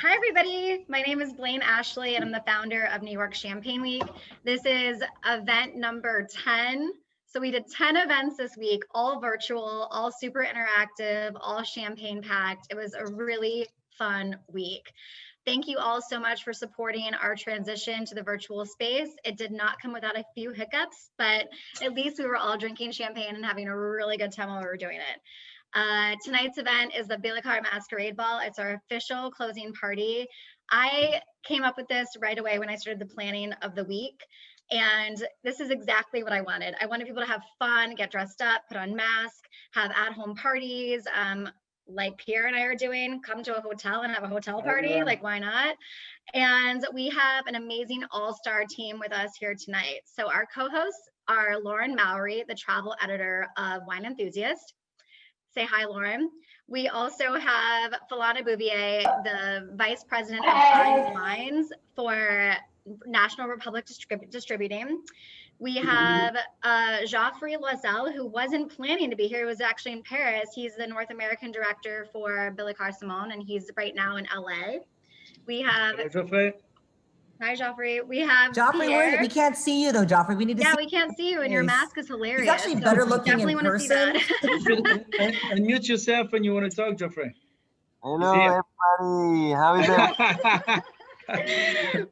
Hi, everybody. My name is Blaine Ashley, and I'm the founder of New York Champagne Week. This is event number 10. So we did 10 events this week, all virtual, all super interactive, all champagne packed. It was a really fun week. Thank you all so much for supporting our transition to the virtual space. It did not come without a few hiccups, but at least we were all drinking champagne and having a really good time while we were doing it. Tonight's event is the Billecart MASKerade Ball. It's our official closing party. I came up with this right away when I started the planning of the week. And this is exactly what I wanted. I wanted people to have fun, get dressed up, put on masks, have at-home parties, like Pierre and I are doing, come to a hotel and have a hotel party, like why not? And we have an amazing all-star team with us here tonight. So our co-hosts are Lauren Mowery, the travel editor of Wine Enthusiast. Say hi, Lauren. We also have Philana Bouvier, the Vice President of Fine Wines for National Republic Distributing. We have Geoffrey Loisel, who wasn't planning to be here. He was actually in Paris. He's the North American Director for Billecart-Salmon, and he's right now in LA. We have... Hello, Geoffrey. Hi, Geoffrey. We have Joffrey, Pierre. we can't see you though, Joffrey. We need to see. Yeah, we can't see you, and your mask is hilarious. He's actually better looking in person. Unmute yourself when you want to talk, Geoffrey. Hello, everybody. How is it?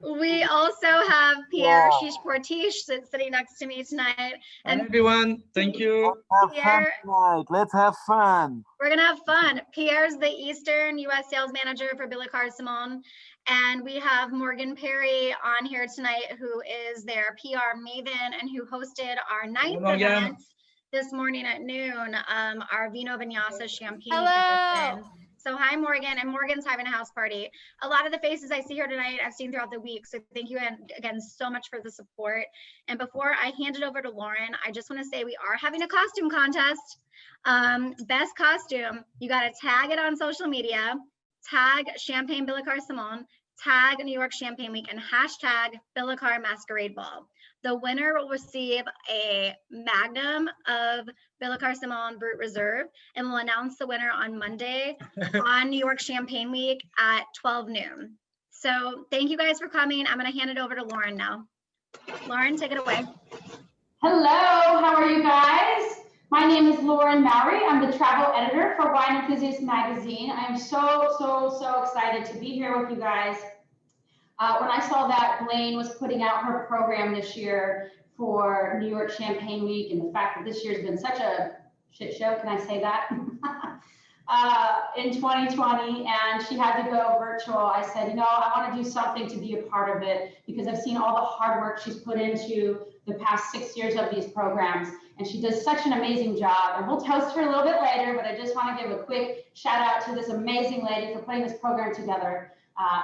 We also have Pierre Chichportiche sitting next to me tonight. And everyone, thank you. Let's have fun tonight. Let's have fun. We're gonna have fun. Pierre's the Eastern U.S. sales manager for Billecart-Salmon. And we have Morgan Perry on here tonight, who is their PR maven and who hosted our 9th event this morning at noon, our Vino Vinyasa Champagne. Hello. So hi, Morgan, and Morgan's having a house party. A lot of the faces I see here tonight, I've seen throughout the week. So thank you again so much for the support. And before I hand it over to Lauren, I just want to say we are having a costume contest. Best costume, you got to tag it on social media, tag Champagne Billecart-Salmon, tag New York Champagne Week, and hashtag Billecart MASKerade Ball. The winner will receive a magnum of Billecart-Salmon Brut Réserve, and we'll announce the winner on Monday on New York Champagne Week at 12 noon. So thank you guys for coming. I'm going to hand it over to Lauren now. Lauren, take it away. Hello, how are you guys? My name is Lauren Mowery. I'm the travel editor for Wine Enthusiast magazine. I am so excited to be here with you guys. When I saw that Blaine was putting out her program this year for New York Champagne Week, and the fact that this year's been such a shit show, can I say that? In 2020, and she had to go virtual, I said, you know, I want to do something to be a part of it, because I've seen all the hard work she's put into the past 6 years of these programs, and she does such an amazing job. And we'll toast her a little bit later, but I just want to give a quick shout out to this amazing lady for putting this program together,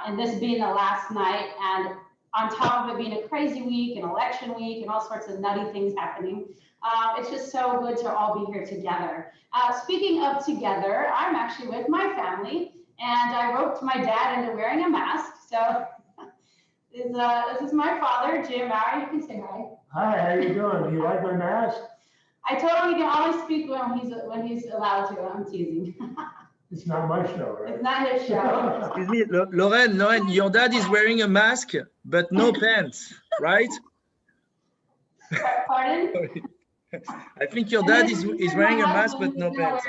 and this being the last night, and on top of it being a crazy week and election week and all sorts of nutty things happening. It's just so good to all be here together. Speaking of together, I'm actually with my family, and I roped my dad into wearing a mask. So this is my father, Jim Mowery. You can say hi. Hi, how you doing? Do you like my mask? I told him he can only speak when he's allowed to. I'm teasing. It's not my show, right? It's not his show. Excuse me, Lauren, your dad is wearing a mask, but no pants, right? Pardon? I think your dad is wearing a mask, but no pants.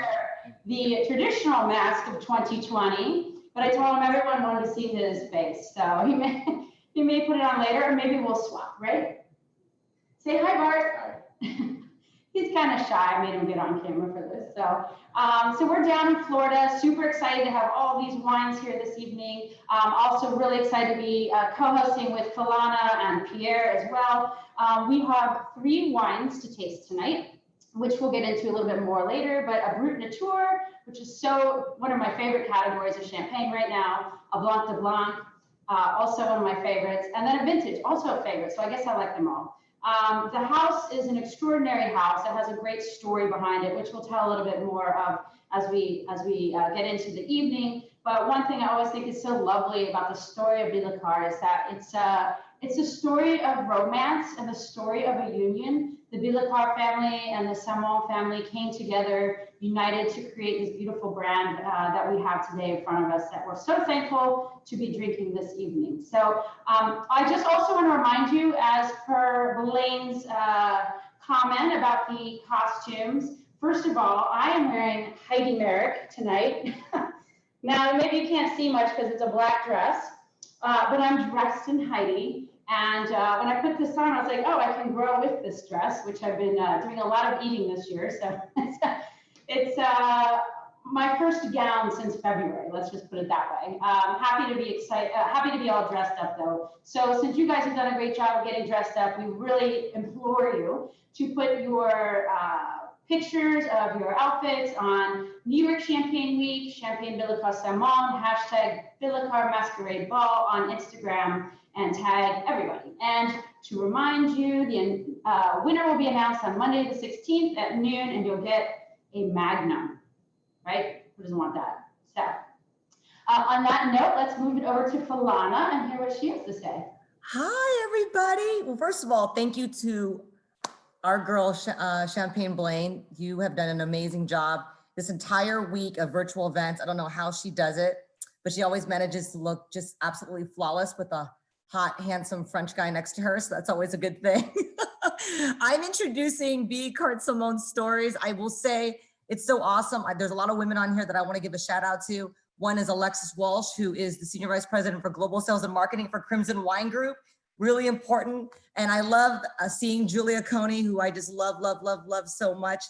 The traditional mask of 2020, but I told him everyone wanted to see his face. So he may put it on later, or maybe we'll swap, right? Say hi, Bart. He's kind of shy. I made him get on camera for this. So we're down in Florida, super excited to have all these wines here this evening. Also really excited to be co-hosting with Philana and Pierre as well. We have 3 wines to taste tonight, which we'll get into a little bit more later, but a Brut Nature, which is one of my favorite categories of champagne right now, a Blanc de Blanc, also one of my favorites, and then a vintage, also a favorite, so I guess I like them all. The house is an extraordinary house. It has a great story behind it, which we'll tell a little bit more of as we get into the evening. But one thing I always think is so lovely about the story of Billecart is that it's a story of romance and the story of a union. The Billecart family and the Salmon family came together, united to create this beautiful brand that we have today in front of us that we're so thankful to be drinking this evening. So I just also want to remind you, as per Blaine's comment about the costumes, first of all, I am wearing Heidi Merrick tonight. Now, maybe you can't see much because it's a black dress, but I'm dressed in Heidi. And when I put this on, I was like, oh, I can grow with this dress, which I've been doing a lot of eating this year. So it's my first gown since February. Let's just put it that way. Happy to be excited, happy to be all dressed up though. So since you guys have done a great job of getting dressed up, we really implore you to put your pictures of your outfits on New York Champagne Week, Champagne Billecart-Salmon, hashtag Billecart MASKerade Ball on Instagram, and tag everybody. And to remind you, the winner will be announced on Monday the 16th at noon, and you'll get a magnum, right? Who doesn't want that? So on that note, let's move it over to Philana and hear what she has to say. Hi, everybody. Well, first of all, thank you to our girl, Champagne Blaine. You have done an amazing job this entire week of virtual events. I don't know how she does it, but she always manages to look just absolutely flawless with a hot, handsome French guy next to her. So that's always a good thing. I'm introducing Billecart-Salmon Stories. I will say it's so awesome. There's a lot of women on here that I want to give a shout out to. One is Alexis Walsh, who is the Senior Vice President for Global Sales and Marketing for Crimson Wine Group. Really important. And I love seeing Julia Coney, who I just love so much.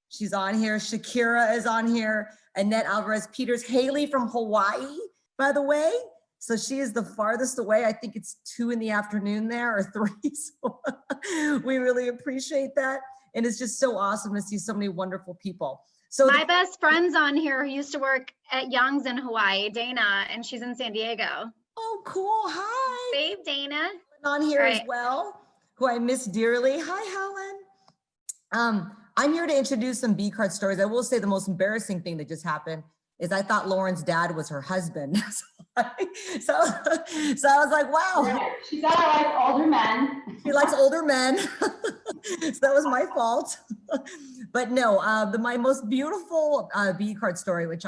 She's on here. Shakira is on here. Annette Alvarez Peters. Haley from Hawaii, by the way. So she is the farthest away. I think it's 2 in the afternoon there, or 3. So we really appreciate that. And it's just so awesome to see so many wonderful people. So my best friend's on here who used to work at Young's in Hawaii, Dana, and she's in San Diego. Oh, cool. Hi. Babe, Dana. On here as well, who I miss dearly. Hi, Helen. I'm here to introduce some Billecart stories. I will say the most embarrassing thing that just happened is I thought Lauren's dad was her husband. So I was like, wow. She's got to like older men. She likes older men. So that was my fault. But no, my most beautiful Billecart story, which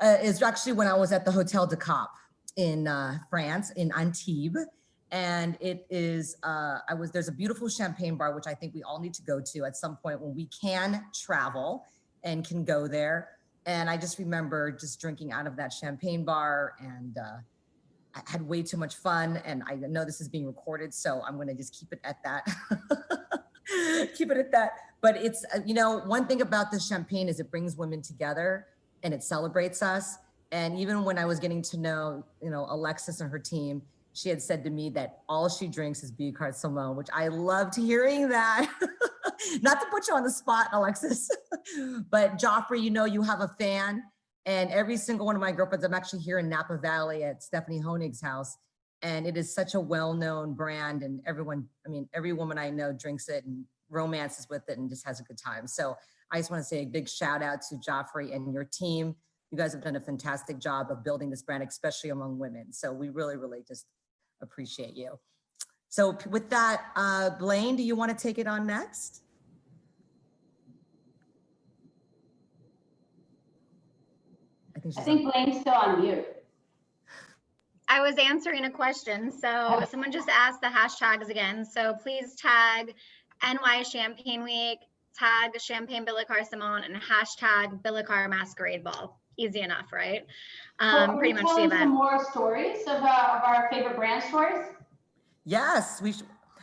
is actually when I was at the Hotel de Cap in France, in Antibes. And it is, there's a beautiful champagne bar, which I think we all need to go to at some point when we can travel and can go there. And I just remember just drinking out of that champagne bar, and I had way too much fun. And I know this is being recorded, so I'm gonna just keep it at that. Keep it at that. But it's, one thing about this champagne is it brings women together and it celebrates us. And even when I was getting to know, Alexis and her team, she had said to me that all she drinks is Billecart-Salmon, which I loved hearing that. Not to put you on the spot, Alexis, but Joffrey, you have a fan, and every single one of my girlfriends, I'm actually here in Napa Valley at Stephanie Honig's house, and it is such a well-known brand, and every woman I know drinks it and romances with it and just has a good time. So I just want to say a big shout out to Joffrey and your team. You guys have done a fantastic job of building this brand, especially among women. So we really, really just appreciate you. So with that, Blaine, do you want to take it on next? I think Blaine's still on mute. I was answering a question. So someone just asked the hashtags again. So please tag NY Champagne Week, tag Champagne Billecart-Salmon, and hashtag Billecart MASKerade Ball. Easy enough, right? Pretty much the event. Some more stories of our favorite brand stories? Yes,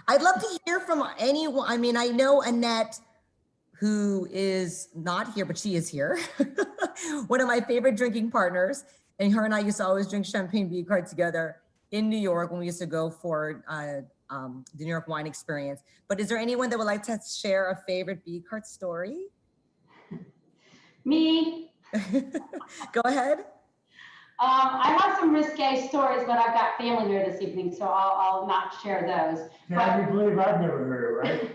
I'd love to hear from anyone. I mean, I know Annette, who is not here, but she is here. One of my favorite drinking partners. And her and I used to always drink Champagne Billecart together in New York when we used to go for the New York wine experience. But is there anyone that would like to share a favorite Billecart story? Me. Go ahead. I have some risque stories, but I've got family here this evening, so I'll not share those. Can you believe I've never heard it, right?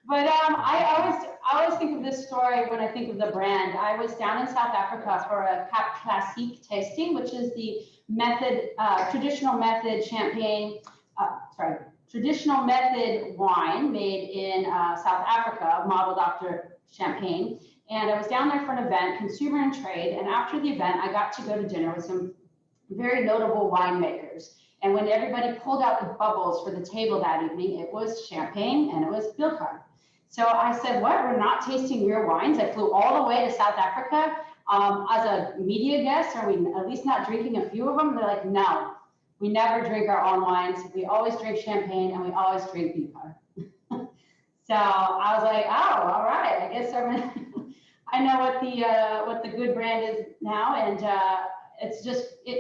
But I always think of this story when I think of the brand. I was down in South Africa for a Cap Classique tasting, which is the traditional method traditional method wine made in South Africa, modeled after champagne. And I was down there for an event, Consumer and Trade. And after the event, I got to go to dinner with some very notable winemakers. And when everybody pulled out the bubbles for the table that evening, it was champagne and it was Billecart. So I said, what, we're not tasting your wines? I flew all the way to South Africa as a media guest. Are we at least not drinking a few of them? They're like, no, we never drink our own wines. We always drink champagne and we always drink Billecart. So I was like, oh, all right. I guess I know what the good brand is now, and it's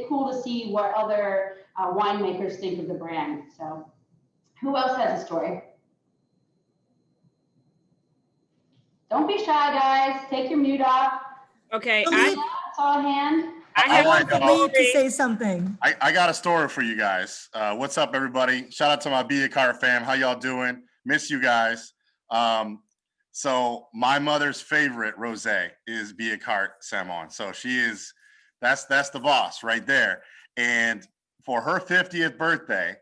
cool to see what other winemakers think of the brand. So who else has a story? Don't be shy, guys. Take your mute off. Okay, I saw a hand. I want have Philippe to say something. I got a story for you guys. What's up, everybody? Shout out to my Billecart fam. How y'all doing? Miss you guys. So my mother's favorite rosé is Billecart-Salmon. So that's the boss right there. And for her 50th birthday,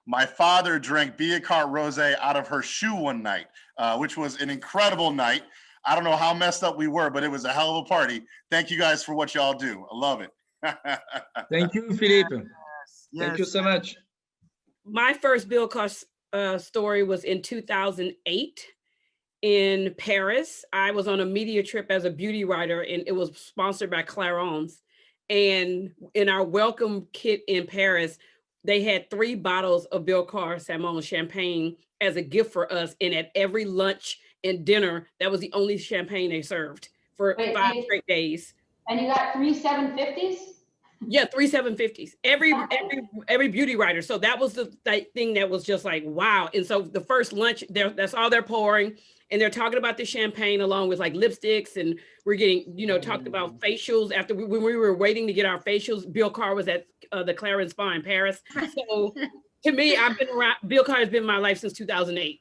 my father drank Billecart rosé out of her shoe one night, which was an incredible night. I don't know how messed up we were, but it was a hell of a party. Thank you guys for what y'all do. I love it. Thank you, Philippe. Yes. Thank you so much. My first Billecart story was in 2008 in Paris. I was on a media trip as a beauty writer, and it was sponsored by Clarins. And in our welcome kit in Paris, they had 3 bottles of Billecart-Salmon Champagne as a gift for us. And at every lunch and dinner, that was the only champagne they served for 5 straight days. And you got 3 750s? Yeah, 3 750s. Every beauty writer. So that was the thing that was just like, wow. And so the first lunch, that's all they're pouring. And they're talking about the champagne along with like lipsticks. And we're getting, talked about facials. After when we were waiting to get our facials, Billecart was at the Clarins Spa in Paris. So to me, I've been around, Billecart has been in my life since 2008.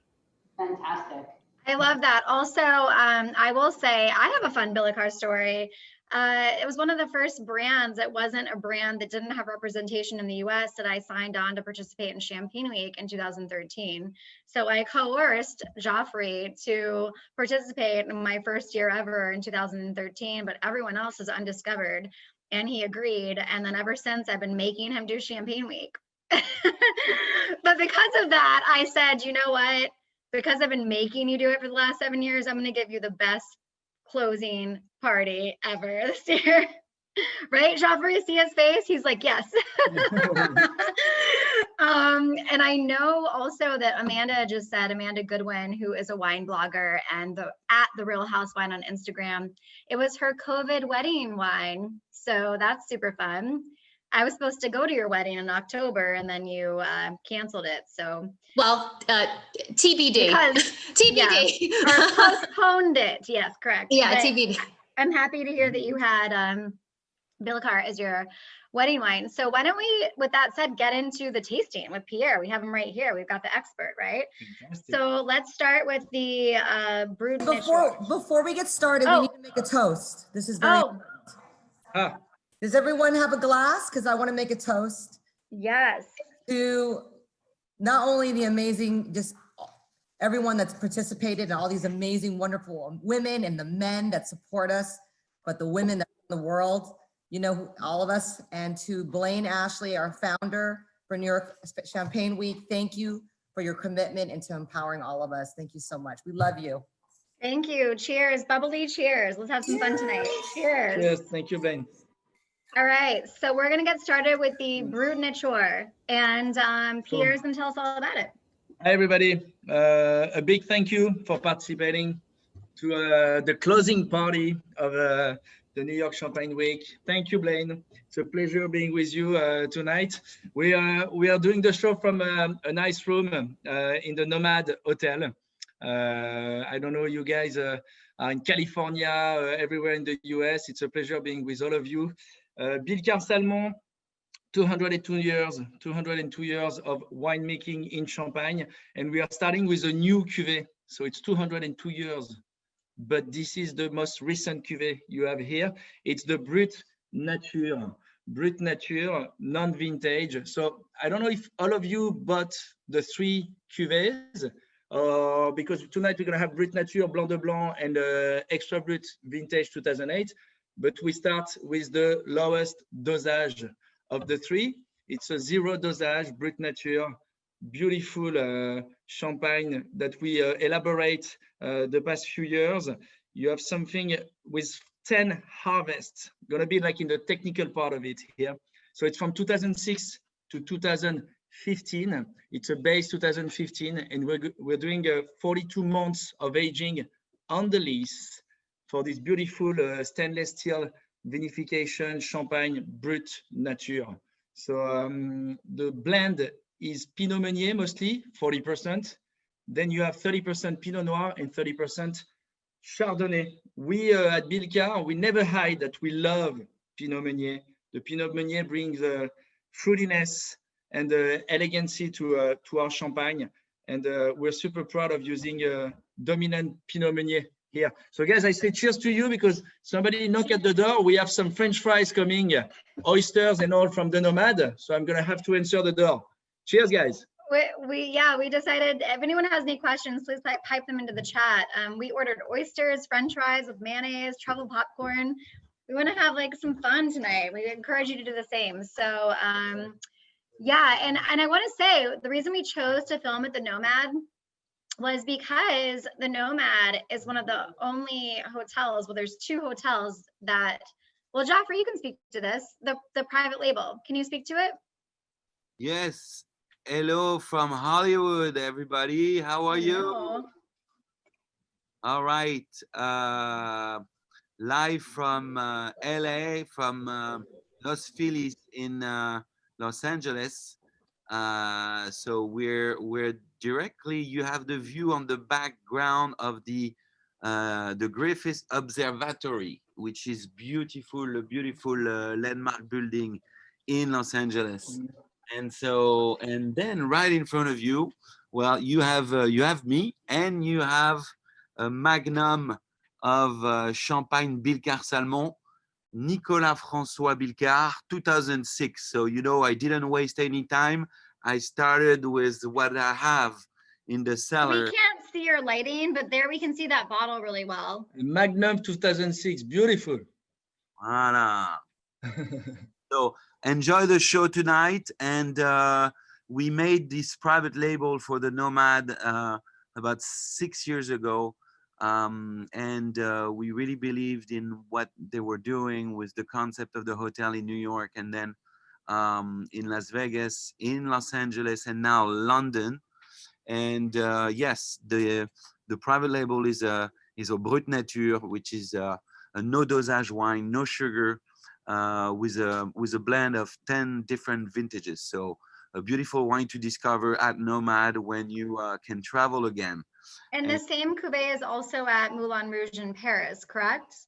Fantastic. I love that. Also, I will say I have a fun Billecart story. It was one of the first brands. It wasn't a brand that didn't have representation in the US that I signed on to participate in Champagne Week in 2013. So I coerced Joffrey to participate in my first year ever in 2013, but everyone else is undiscovered. And he agreed. And then ever since, I've been making him do Champagne Week. But because of that, I said, you know what? Because I've been making you do it for the last 7 years, I'm going to give you the best closing party ever this year. Right, Joffrey? See his face? He's like, yes. And I know also that Amanda Goodwin, who is a wine blogger and at the Real House Wine on Instagram, it was her COVID wedding wine. So that's super fun. I was supposed to go to your wedding in October and then you canceled it. So well, TBD. TBD. Yeah, or postponed it. Yes, correct. Yeah, but TBD. I'm happy to hear that you had Billecart as your wedding wine. So why don't we, with that said, get into the tasting with Pierre. We have him right here. We've got the expert, right? Fantastic. So let's start with the Brut. Before we get started, we need to make a toast. This is very important. Does everyone have a glass? Because I want to make a toast. Yes. To not only the amazing, just everyone that's participated and all these amazing, wonderful women and the men that support us, but the women that in the world, all of us, and to Blaine Ashley, our founder for New York Champagne Week. Thank you for your commitment and to empowering all of us. Thank you so much. We love you. Thank you. Cheers. Bubbly cheers. Let's have some fun tonight. Cheers. Yes, thank you, Blaine. All right, so we're going to get started with the Brut Nature, and Pierre's going to tell us all about it. Hi, everybody. A big thank you for participating to the closing party of the New York Champagne Week. Thank you, Blaine. It's a pleasure being with you tonight. We are doing the show from a nice room in the Nomad Hotel. I don't know, you guys are in California, everywhere in the US. It's a pleasure being with all of you. Billecart-Salmon, 202 years of winemaking in Champagne, and we are starting with a new cuvée. So it's 202 years, but this is the most recent cuvée you have here. It's the Brut Nature, non-vintage. So I don't know if all of you bought the 3 cuvées, because tonight we're going to have Brut Nature, Blanc de Blanc, and Extra Brut Vintage 2008. But we start with the lowest dosage of the three. It's a 0 dosage Brut Nature, beautiful champagne that we elaborate the past few years. You have something with 10 harvests, going to be like in the technical part of it here. So it's from 2006 to 2015. It's a base 2015, and we're doing 42 months of aging on the lees for this beautiful stainless steel vinification champagne Brut Nature. So the blend is Pinot Meunier mostly, 40%. Then you have 30% Pinot Noir and 30% Chardonnay. We at Billecart, we never hide that we love Pinot Meunier. The Pinot Meunier brings fruitiness and elegancy to our champagne. And we're super proud of using dominant Pinot Meunier here. So guys, I say cheers to you because somebody knocked at the door. We have some French fries coming, oysters and all from the Nomad. So I'm going to have to answer the door. Cheers, guys. We decided if anyone has any questions, please type them into the chat. We ordered oysters, French fries with mayonnaise, truffle popcorn. We want to have like some fun tonight. We encourage you to do the same. So yeah, and I want to say the reason we chose to film at the Nomad was because the Nomad is one of the only hotels, well, there's 2 hotels that, well, Joffrey, you can speak to this, the private label. Can you speak to it? Yes. Hello from Hollywood, everybody. How are you? All right. Live from LA, from Los Feliz in Los Angeles. So we're directly, you have the view on the background of the Griffith Observatory, which is beautiful, a beautiful landmark building in Los Angeles. And so, and then right in front of you, well, you have me, and you have a magnum of champagne Billecart-Salmon, Nicolas François Billecart, 2006. So, you know, I didn't waste any time. I started with what I have in the cellar. We can't see your lighting, but there we can see that bottle really well. Magnum 2006, beautiful. Voilà. So enjoy the show tonight. And we made this private label for the Nomad about 6 years ago. And we really believed in what they were doing with the concept of the hotel in New York, and then in Las Vegas, in Los Angeles, and now London. And yes, the private label is a Brut Nature, which is a no dosage wine, no sugar, with a blend of 10 different vintages. So a beautiful wine to discover at Nomad when you can travel again. And the same cuvée is also at Moulin Rouge in Paris, correct?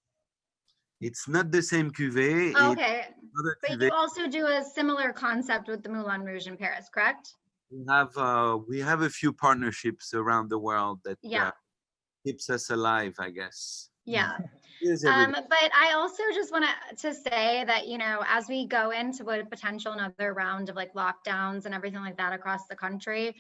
It's not the same cuvée. Okay, but you also do a similar concept with the Moulin Rouge in Paris, correct? We have a few partnerships around the world that keeps us alive, I guess. Yeah. But I also just want to say that, you know, as we go into a potential another round of like lockdowns and everything like that across the country,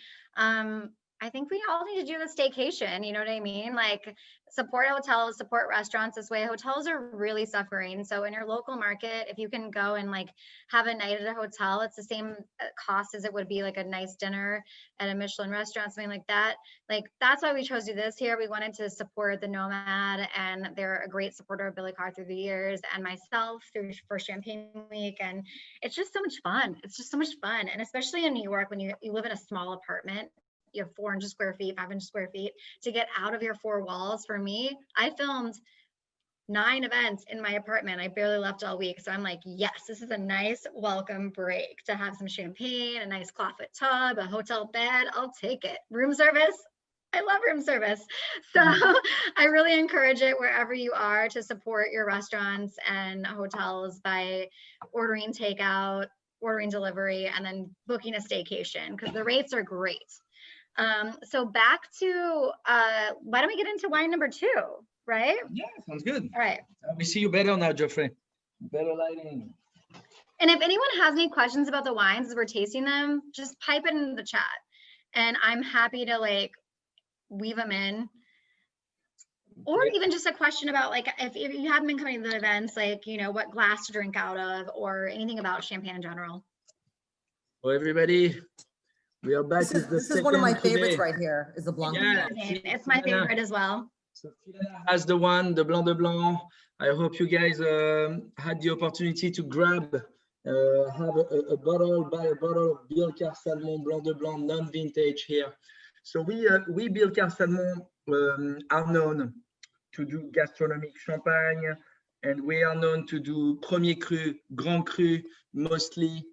I think we all need to do the staycation, you know what I mean? Like support hotels, support restaurants this way. Hotels are really suffering. So in your local market, if you can go and like have a night at a hotel, it's the same cost as it would be like a nice dinner at a Michelin restaurant, something like that. Like that's why we chose to do this here. We wanted to support the Nomad, and they're a great supporter of Billecart through the years, and myself for Champagne Week. And it's just so much fun. It's just so much fun. And especially in New York, when you live in a small apartment, you have 400 square feet, 500 square feet, to get out of your 4 walls. For me, I filmed 9 events in my apartment. I barely left all week. So I'm like, yes, this is a nice welcome break to have some champagne, a nice clawfoot tub, a hotel bed. I'll take it. Room service. I love room service. So I really encourage it wherever you are to support your restaurants and hotels by ordering takeout, ordering delivery, and then booking a staycation, because the rates are great. So back to, why don't we get into wine number 2, right? Yeah, sounds good. All right. We see you better now, Geoffrey. Better lighting. And if anyone has any questions about the wines as we're tasting them, just pipe it in the chat. And I'm happy to like weave them in. Or even just a question about like, if you haven't been coming to the events, like, you know, what glass to drink out of or anything about champagne in general. So everybody, we are back with the This is one of my second favorites today. right here, is the Blanc de Yeah, Blanc. It's my favorite as well. So Philana has the one, the Blanc de Blanc. I hope you guys had the opportunity to grab, have a bottle of Billecart-Salmon Blanc de Blanc non-vintage here. So we Billecart-Salmon are known to do gastronomic champagne, and we are known to do premier cru, grand cru, mostly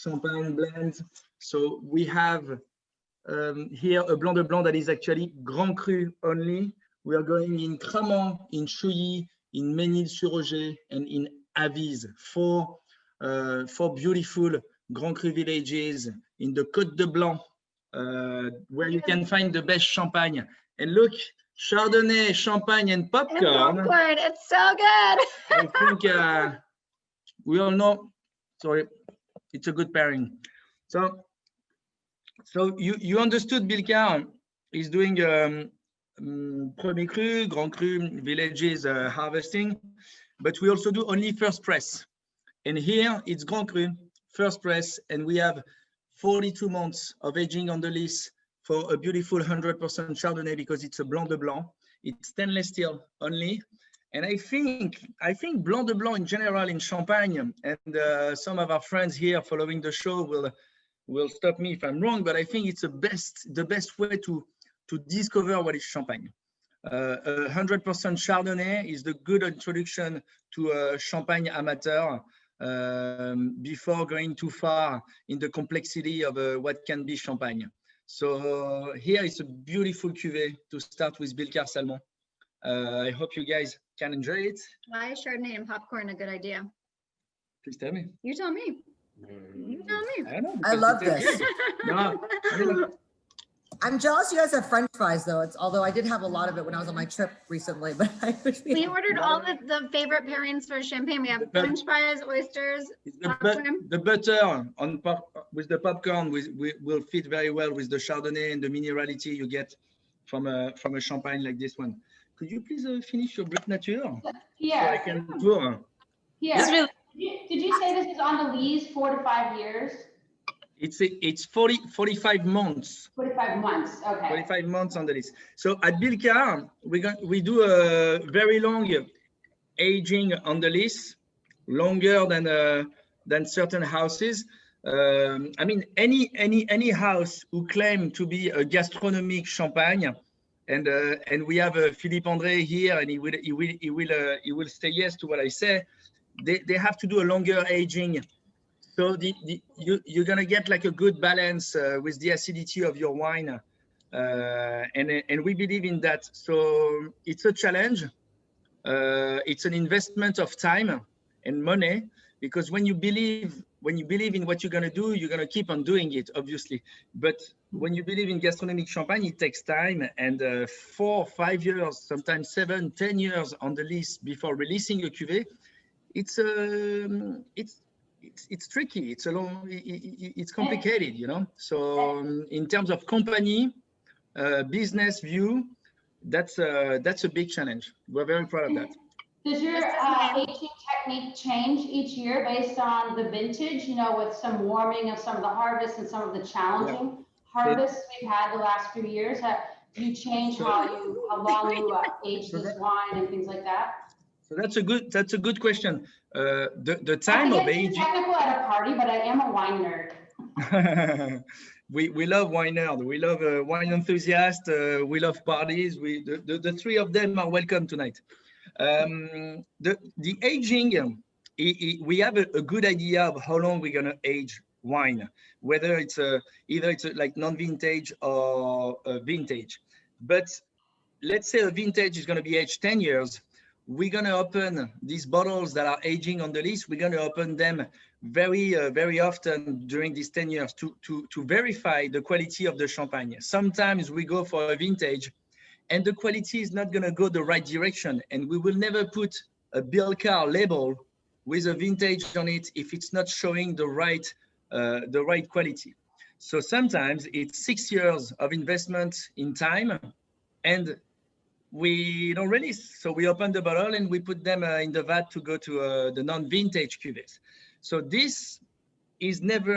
champagne blends. So we have here a Blanc de Blanc that is actually grand cru only. We are going in Cramant, in Chouilly, in Ménil-sur-Roger, and in Avize, four beautiful grand cru villages in the Côte de Blanc, where you can find the best champagne. And look, Chardonnay, champagne, and popcorn. It's so good. I think we all know. Sorry, it's a good pairing. So you understood Billecart is doing premier cru, grand cru, villages harvesting, but we also do only first press. And here it's grand cru, first press, and we have 42 months of aging on the lees for a beautiful 100% Chardonnay because it's a Blanc de Blanc. It's stainless steel only. And I think Blanc de Blanc in general in Champagne, and some of our friends here following the show will stop me if I'm wrong, but I think it's the best way to discover what is Champagne. 100% Chardonnay is the good introduction to a Champagne amateur before going too far in the complexity of what can be Champagne. So here is a beautiful cuvée to start with Billecart-Salmon. I hope you guys can enjoy it. Why is Chardonnay and popcorn a good idea? Please tell me. You tell me. You tell me. I don't know. I love this. No, I'm jealous you guys have French fries though. Although I did have a lot of it when I was on my trip recently, but I wish we ordered all the favorite pairings for champagne. We have French fries, oysters, the butter on with the popcorn will fit very well with the Chardonnay and the minerality you get from a champagne like this one. Could you please finish your Brut Nature? Yeah. So I can pour. Yeah. Did you say this is on the lees 4 to 5 years? It's 45 months. 45 months. Okay. 45 months on the list. So at Billecart, we do a very long aging on the list, longer than certain houses. I mean, any house who claim to be a gastronomic champagne, and we have Philippe André here, and he will say yes to what I say. They have to do a longer aging. So you're gonna get like a good balance with the acidity of your wine, and we believe in that. So it's a challenge. It's an investment of time and money, because when you believe in what you're gonna do, you're gonna keep on doing it, obviously. But when you believe in gastronomic champagne, it takes time, and 4, 5 years, sometimes 7, 10 years on the list before releasing a cuvée. It's tricky. It's a long. It's complicated, you know. So in terms of company, business view, that's a big challenge. We're very proud of that. Does your aging technique change each year based on the vintage? You know, with some warming of some of the harvests and some of the challenging harvests we've had the last few years. Do you change how long you age this wine and things like that? So that's a good question. The time of aging. Technical at a party, but I am a wine nerd. we love wine nerd. We love wine enthusiast. We love parties. The three of them are welcome tonight. The aging, we have a good idea of how long we're gonna age wine, whether it's either it's like non-vintage or vintage. But let's say a vintage is gonna be aged 10 years. We're going to open these bottles that are aging on the list. We're going to open them very often during these 10 years to verify the quality of the champagne. Sometimes we go for a vintage and the quality is not going to go the right direction. And we will never put a Billecart label with a vintage on it if it's not showing the right quality. So sometimes it's 6 years of investment in time, and we don't release. So we open the bottle and we put them in the vat to go to the non-vintage cuvées. So this is never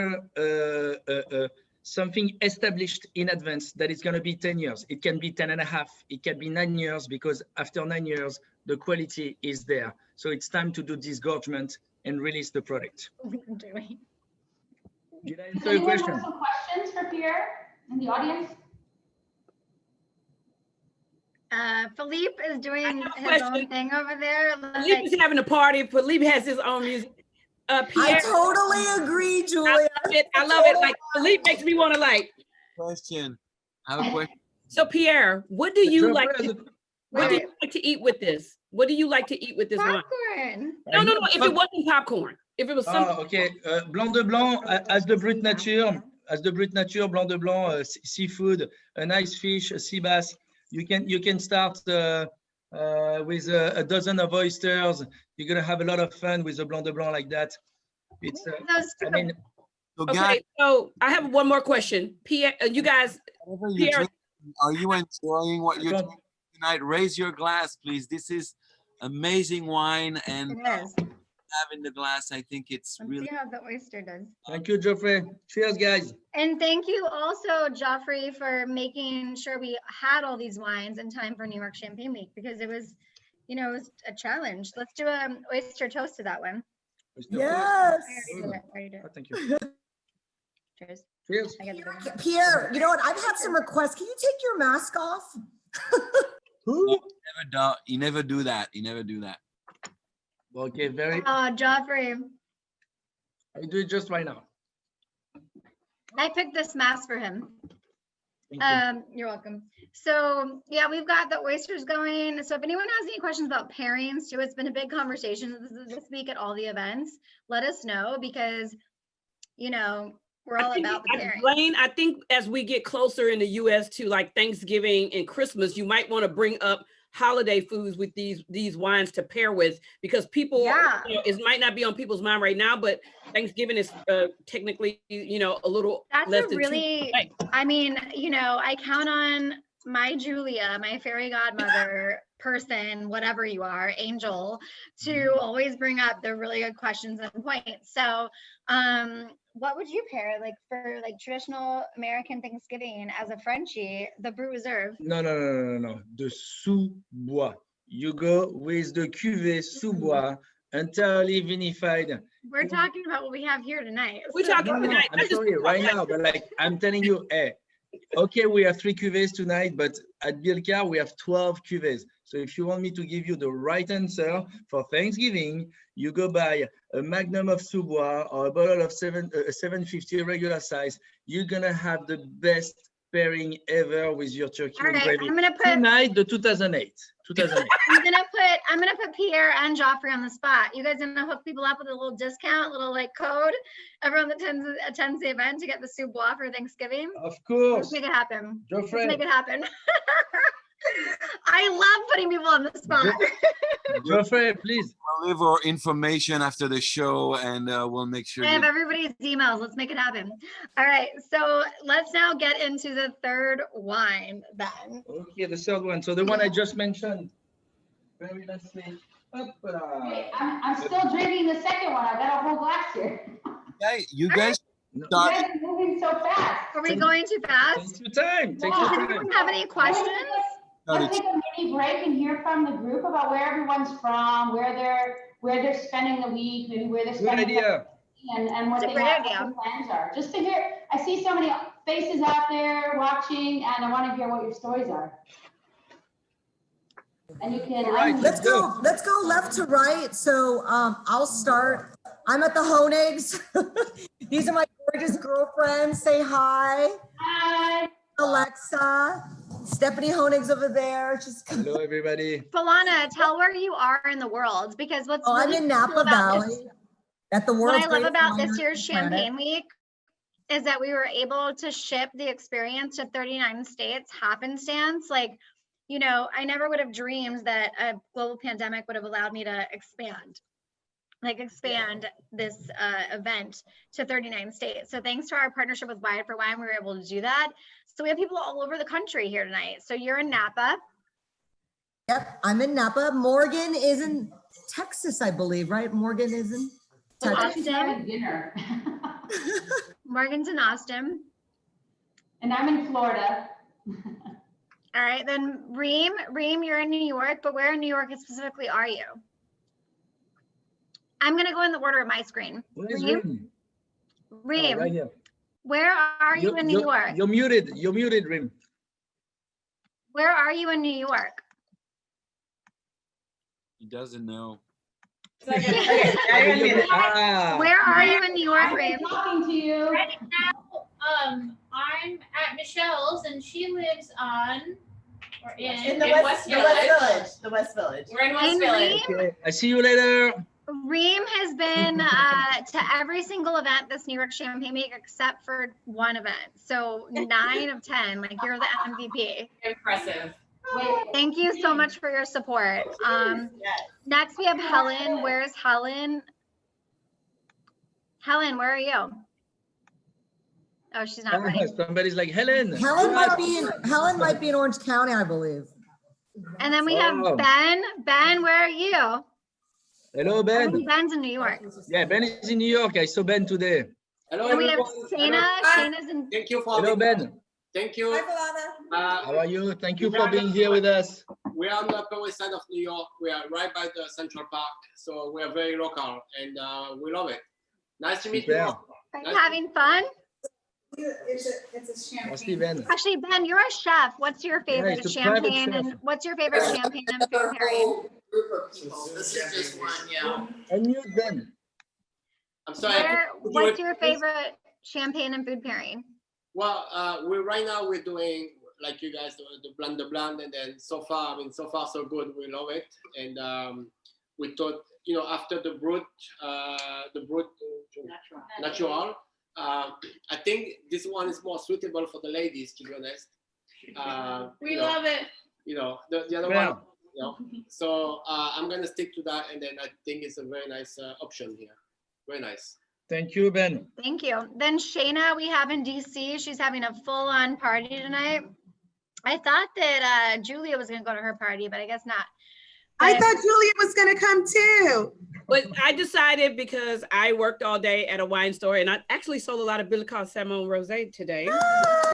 something established in advance that it's going to be 10 years. It can be 10 and a half. It can be 9 years, because after 9 years, the quality is there. So it's time to do disgorgement and release the product. Did I answer your question? Anyone have some questions for Pierre in the audience? Philippe is doing his own thing over there. Philippe is having a party. Philippe has his own music. Pierre, I totally agree, Julia. I love it. Like, Philippe makes me want to like. Question. I have a question. So Pierre, what do you like? What do you like to eat with this? What do you like to eat with this wine? Popcorn. No. If it wasn't popcorn, if it was something. Oh, okay. Blanc de Blanc as the Brut nature, Blanc de Blanc, seafood, a nice fish, a sea bass. You can start with a dozen of oysters. You're gonna have a lot of fun with a Blanc de Blanc like that. It's I mean. Okay, so I have one more question. Pierre, you guys. Pierre, are you enjoying what you're drinking tonight? Raise your glass, please. This is amazing wine, and having the glass, I think it's really. See how the oyster does. Thank you, Geoffrey. Cheers, guys. And thank you also, Geoffrey, for making sure we had all these wines in time for New York Champagne Week, because it was, it was a challenge. Let's do an oyster toast to that one. Yes. Thank you. Cheers. Cheers. Pierre, you know what? I've had some requests. Can you take your mask off? You never do that. You never do that. Okay, very. Geoffrey. I do it just right now. I picked this mask for him. Thank you. You're welcome. So yeah, we've got the oysters going. So if anyone has any questions about pairings too, it's been a big conversation this week at all the events. Let us know, because we're all about the pairing. Blaine, I think as we get closer in the US to like Thanksgiving and Christmas, you might want to bring up holiday foods with these wines to pair with, because people, it might not be on people's mind right now, but Thanksgiving is technically, a little less than really, I mean, I count on my Julia, my fairy godmother person, whatever you are, angel, to always bring up the really good questions and points. So what would you pair for traditional American Thanksgiving as a Frenchie, the Brut Reserve? No. The sous-bois. You go with the cuvée sous-bois, entirely vinified. We're talking about what we have here tonight. We're talking tonight. I'm sorry, right now, but I'm telling you, okay, we have 3 cuvées tonight, but at Billecart we have 12 cuvées. So if you want me to give you the right answer for Thanksgiving, you go buy a magnum of sous-bois or a bottle of 750 regular size. You're gonna have the best pairing ever with your turkey and gravy. I'm gonna put tonight the 2008. I'm gonna put Pierre and Geoffrey on the spot. You guys gonna hook people up with a little discount, little code, everyone that attends the event to get the sous-bois for Thanksgiving? Of course. Let's make it happen. Geoffrey. Let's make it happen. I love putting people on the spot. Geoffrey, please. We'll leave our information after the show, and we'll make sure. I have everybody's emails. Let's make it happen. All right, so let's now get into the third wine then. Okay, the third one. So the one I just mentioned. Very nicely. Wait, I'm still drinking the second one. I've got a whole glass here. Okay, you guys. You guys are moving so fast. Are we going too fast? Take your time. Take Does your time. anyone have any questions? Let's take a mini break and hear from the group about where everyone's from, where they're spending the week, maybe where they're spending Good idea. and what their plans are. Just to hear, I see so many faces out there watching, and I want to hear what your stories are. And you can. All right, let's go left to right. So I'll start. I'm at the Honegs. These are my gorgeous girlfriends. Say hi. Hi. Alexa. Stephanie Honig's over there. Hello, everybody. Philana, tell where you are in the world, because what's I'm in Napa Valley at the world's what I love about this year's planet. Champagne Week is that we were able to ship the experience to 39 states happenstance. I never would have dreamed that a global pandemic would have allowed me to expand. like expand this event to 39 states. So thanks to our partnership with Wine for Wine, we were able to do that. So we have people all over the country here tonight. So you're in Napa. Yep, I'm in Napa. Morgan is in Texas, I believe, right? Morgan is in Texas. Austin. Dinner. Morgan's in Austin. And I'm in Florida. All right, then Reem, you're in New York, but where in New York specifically are you? I'm gonna go in the order of my screen. Where's Reem, Reem? Oh, right here. where are you in New York? You're muted, Reem. Where are you in New York? He doesn't know. Where are you in New York, Reem? Talking to you. Right now, I'm at Michelle's and she lives on, or in the West Village. The West Village. We're in West Village. Okay, I see you later. Reem has been to every single event this New York Champagne Week except for one event. So 9 of 10, like you're the MVP. Impressive. Thank you so much for your support. Next we have Helen. Where's Helen? Helen, where are you? Oh, she's not ready. Somebody's like, Helen. Helen might be in Orange County, I believe. And then we have Ben. Ben, where are you? Hello, Ben. Ben's in New York. Yeah, Ben is in New York. I saw Ben today. Hello, And we have everyone. Shayna. Hello. Shayna's in. Thank you for Hello, Ben. Thank you. Hi, Philana. How are you? Thank you for being here with us. We are on the Upper West Side of New York. We are right by the Central Park, so we are very local, and we love it. Nice to meet you. Super. Are you having fun? It's a champagne. Merci, Ben. Actually, Ben, you're a chef. What's your favorite it's a private champagne chef. and what's your favorite champagne and food pairing? This is just one, yeah. Unmute Ben. I'm sorry. What's your favorite champagne and food pairing? Well, right now we're doing like you guys the blend, and then so far so good. We love it, and we thought after the Brut natural. I think this one is more suitable for the ladies, to be honest. We love it. The other one. So I'm gonna stick to that, and then I think it's a very nice option here. Very nice. Thank you, Ben. Thank you. Then Shayna, we have in DC. She's having a full-on party tonight. I thought that Julia was going to go to her party, but I guess not. I thought Julia was going to come too. But I decided, because I worked all day at a wine store and I actually sold a lot of Billecart-Salmon Rosé today.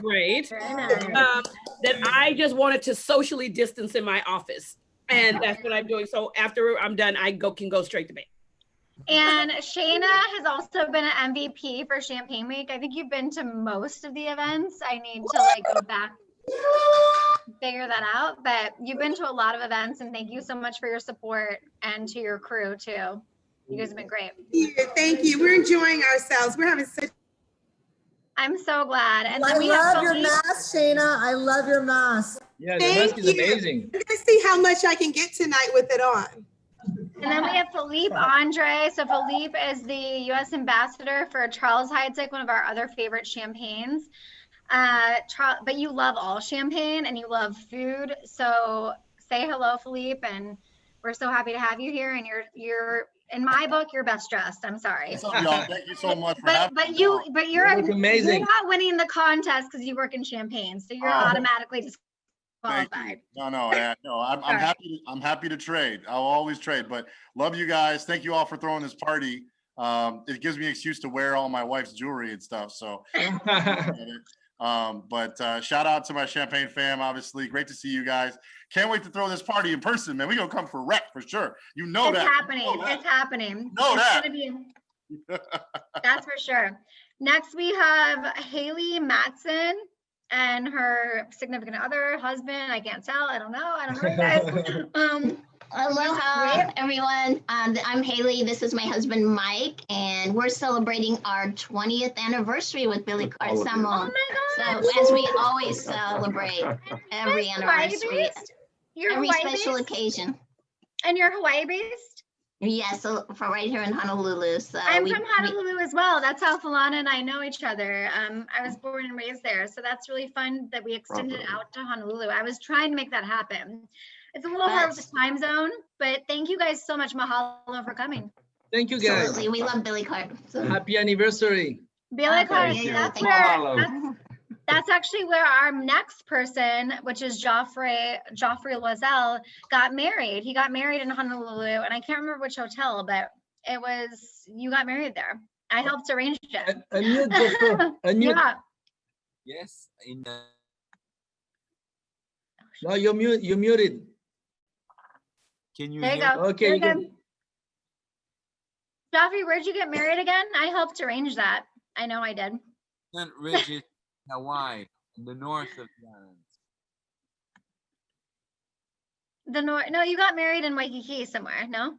Great. That I just wanted to socially distance in my office. And that's what I'm doing. So after I'm done, I can go straight to bed. And Shayna has also been an MVP for Champagne Week. I think you've been to most of the events. I need to go back, figure that out. But you've been to a lot of events, and thank you so much for your support, and to your crew too. You guys have been great. Thank you. We're enjoying ourselves. We're having such. I'm so glad. And I love your mask, Shayna. I love your mask. Yeah, the mask is amazing. I'm gonna see how much I can get tonight with it on. And then we have Philippe Andre. So Philippe is the U.S. ambassador for Charles Heidsieck, one of our other favorite champagnes. But you love all champagne and you love food. So say hello, Philippe, and we're so happy to have you here. And you're in my book, you're best dressed. I'm sorry. Thank you so much for having me. But you're amazing. You're not winning the contest because you work in champagne, so you're automatically disqualified. No. I'm happy to trade. I'll always trade. But love you guys. Thank you all for throwing this party. It gives me an excuse to wear all my wife's jewelry and stuff. So, but shout out to my champagne fam. Obviously, great to see you guys. Can't wait to throw this party in person, man. We're gonna come for rec for sure. You know it's that. Happening. It's happening. Know that. That's for sure. Next, we have Haley Matson and her significant other, husband. I can't tell. I don't know you guys. Aloha, everyone. I'm Haley. This is my husband, Mike, and we're celebrating our 20th anniversary with Billecart-Salmon. Oh my God. So as we always celebrate every anniversary, every special occasion. And you're Hawaii based? Yes, so from right here in Honolulu. So I'm from Honolulu as well. That's how Philana and I know each other. I was born and raised there. So that's really fun that we extended out to Honolulu. I was trying to make that happen. It's a little hard with the time zone, but thank you guys so much. Mahalo for coming. Thank you, guys. Absolutely, we love Billecart. So. Happy anniversary. Billecart, you. that's Thank where, that's actually where our next person, which is Geoffrey Loisel, got married. He got married in Honolulu, and I can't remember which hotel, but it was, you got married there. I helped arrange it. Unmute, Geoffrey. Unmute. Yeah. Yes, in No, you're muted. Can you There you hear? go. Okay, You're you can- good. Geoffrey, where'd you get married again? I helped arrange that. I know I did. St. Regis, Hawaii, in the north of the islands. No, you got married in Waikiki somewhere, no?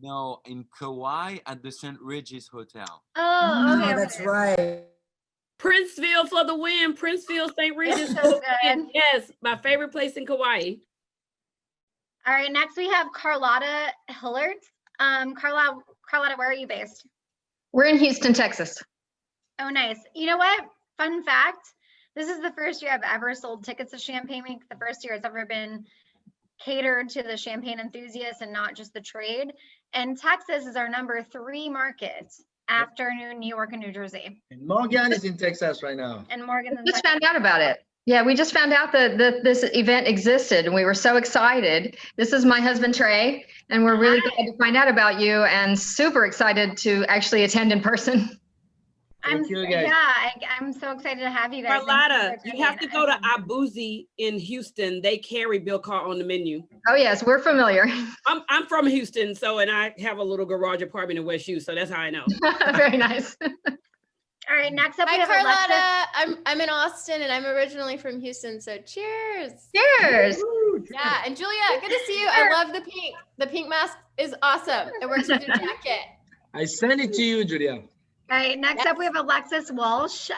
No, in Kauai at the St. Regis Hotel. Oh, okay. Oh, that's right. Princeville for the win. Princeville, St. Regis. So good. Yes, my favorite place in Kauai. All right, next we have Carlotta Hillard. Carlotta, where are you based? We're in Houston, Texas. Oh, nice. You know what? Fun fact, this is the first year I've ever sold tickets to Champagne Week. The first year it's ever been catered to the champagne enthusiasts and not just the trade. And Texas is our #3 market after New York and New Jersey. And Morgan is in Texas right now. And Morgan's in Just Texas. found out about it. Yeah, we just found out that this event existed and we were so excited. This is my husband, Trey, and we're really glad to find out about you and super excited to actually attend in person. Thank you, guys. I'm so excited to have you guys. Carlotta, you have to go to Abuzi in Houston. They carry Billecart on the menu. Oh yes, we're familiar. I'm from Houston, and I have a little garage apartment in West Houston, so that's how I know. Very nice. All right, next up we Hi, have Carlotta. I'm in Austin and I'm originally from Houston, so cheers. Cheers. Yeah, and Julia, good to see you. I love the pink. The pink mask is awesome. It works with your jacket. I send it to you, Julia. All right, next up we have Alexis Walsh.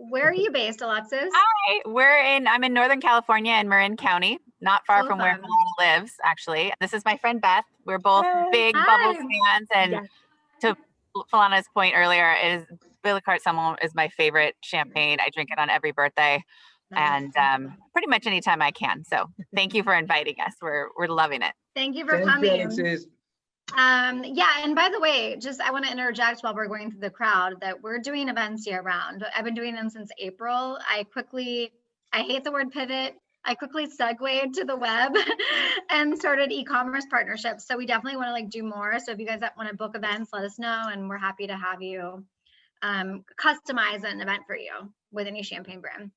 Where are you based, Alexis? Hi, I'm in Northern California in Marin County, not far from where Philana lives, actually. This is my friend Beth. We're both big Bubbles fans, and to Philana's point earlier, Billecart-Salmon is my favorite champagne. I drink it on every birthday and pretty much anytime I can. So thank you for inviting us. We're loving it. Thank you for coming. Yeah, and by the way, I want to interject while we're going through the crowd that we're doing events year round. I've been doing them since April. I hate the word pivot. I quickly segued to the web and started e-commerce partnerships. So we definitely want to do more. So if you guys want to book events, let us know, and we're happy to have you customize an event for you with any champagne brand.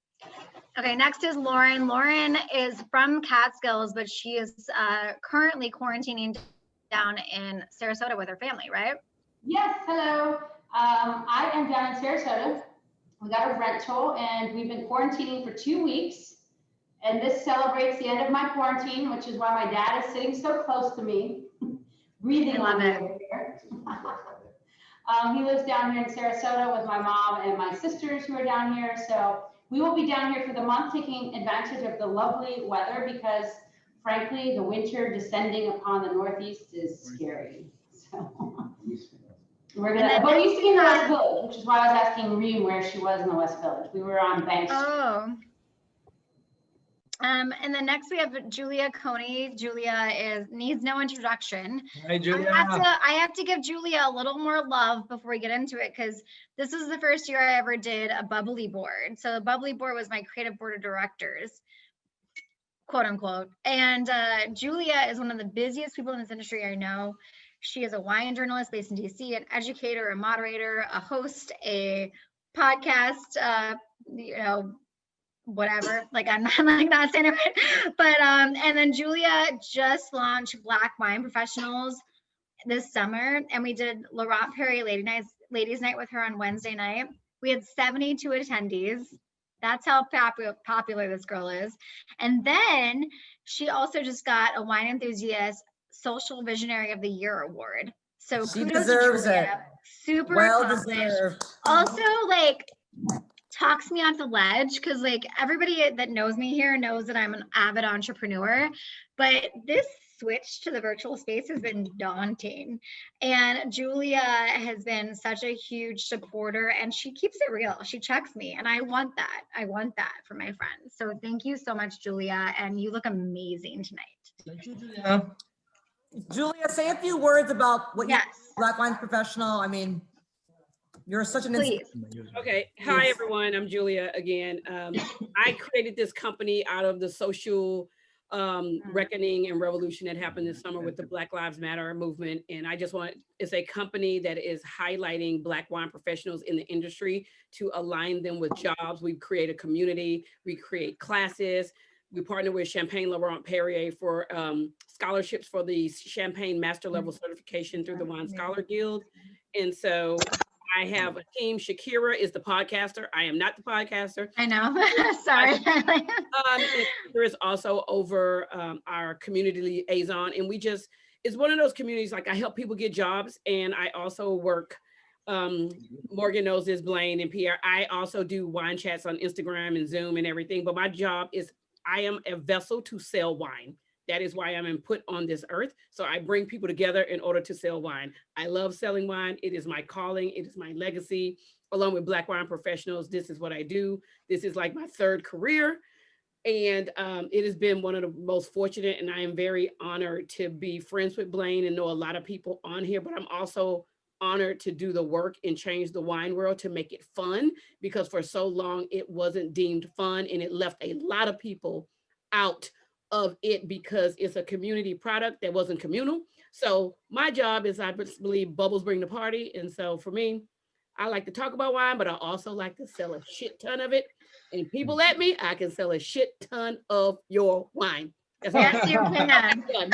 Okay, next is Lauren. Lauren is from Catskills, but she is currently quarantining down in Sarasota with her family, right? Yes, hello. I am down in Sarasota. We got a rental and we've been quarantining for 2 weeks. And this celebrates the end of my quarantine, which is why my dad is sitting so close to me, breathing on me over here. He lives down here in Sarasota with my mom and my sisters who are down here. So we will be down here for the month, taking advantage of the lovely weather because frankly, the winter descending upon the Northeast is scary. So we're gonna, but we used to be in the West Village, which is why I was asking Reem where she was in the West Village. We were on Bank Street. Oh. And then next we have Julia Coney. Julia needs no introduction. Hi, Julia. I have to give Julia a little more love before we get into it because this is the first year I ever did a bubbly board. So the bubbly board was my creative board of directors, quote unquote. And Julia is one of the busiest people in this industry I know. She is a wine journalist based in DC, an educator, a moderator, a host, a podcast, whatever, I'm not saying it right, but and then Julia just launched Black Wine Professionals this summer, and we did Laurent Perrier Ladies Night with her on Wednesday night. We had 72 attendees. That's how popular this girl is. And then she also just got a Wine Enthusiast Social Visionary of the Year award. So she kudos deserves to Julia. it. Super well accomplished. Deserved. Also, talks me off the ledge because everybody that knows me here knows that I'm an avid entrepreneur, but this switch to the virtual space has been daunting. And Julia has been such a huge supporter and she keeps it real. She checks me and I want that. I want that for my friends. So thank you so much, Julia. And you look amazing tonight. Thank you, Julia. Julia, say a few words about what Yes. you Black Wine Professional. I mean, you're such an Please. Okay. Hi, everyone. I'm Julia again. I created this company out of the social reckoning and revolution that happened this summer with the Black Lives Matter movement. And I just want, it's a company that is highlighting Black wine professionals in the industry to align them with jobs. We create a community, we create classes. We partner with Champagne Laurent Perrier for scholarships for the Champagne Master Level certification through the Wine Scholar Guild. And so I have a team. Shakira is the podcaster. I am not the podcaster. I know. Sorry. There is also over our community liaison. And we just, it's one of those communities, like I help people get jobs. And I also work, Morgan knows this, Blaine and Pierre. I also do wine chats on Instagram and Zoom and everything. But my job is I am a vessel to sell wine. That is why I'm put on this earth. So I bring people together in order to sell wine. I love selling wine. It is my calling. It is my legacy. Along with Black wine professionals, this is what I do. This is like my third career. And it has been one of the most fortunate, and I am very honored to be friends with Blaine and know a lot of people on here, but I'm also honored to do the work and change the wine world to make it fun, because for so long it wasn't deemed fun and it left a lot of people out of it because it's a community product that wasn't communal. So my job is, I believe, bubbles bring the party. And so for me, I like to talk about wine, but I also like to sell a shit ton of it. And people let me, I can sell a shit ton of your wine. Yes, you can.